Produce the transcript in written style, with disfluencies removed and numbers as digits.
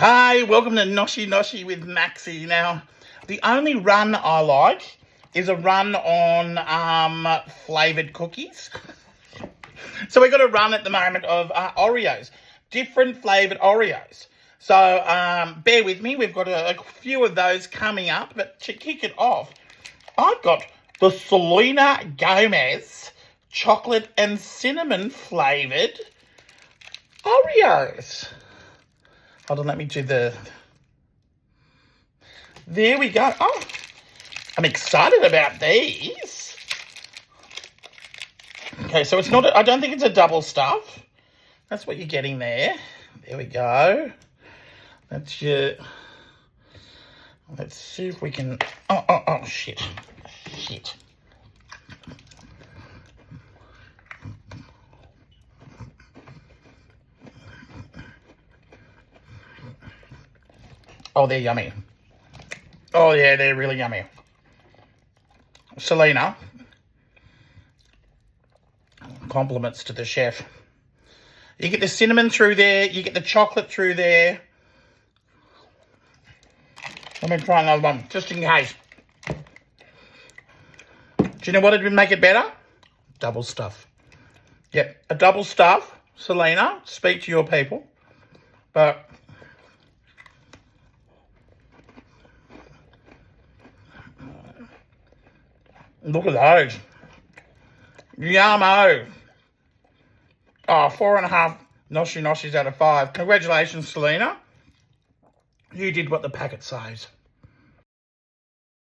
Hi, welcome to NOSHI with Maxi. Now, the only run I like is a run on flavoured cookies. So we've got a run at the moment of Oreos, different flavoured Oreos. So bear with me, we've got a few of those coming up, but to kick it off, I've got the Selena Gomez chocolate and cinnamon flavoured Oreos. Hold on, let me do the... There we go. Oh, I'm excited about these. Okay, so it's not... I don't think it's a double stuff. That's what you're getting there. There we go. That's your... Let's see if we can... Oh, shit. Shit. Oh, they're yummy. Oh, yeah, they're really yummy. Selena. Compliments to the chef. You get the cinnamon through there. You get the chocolate through there. Let me try another one, just in case. Do you know what would make it better? Double stuff. Yep, a double stuff. Selena, speak to your people. But... look at those. Yummo. Oh, 4.5 noshis out of 5. Congratulations, Selena. You did what the packet says.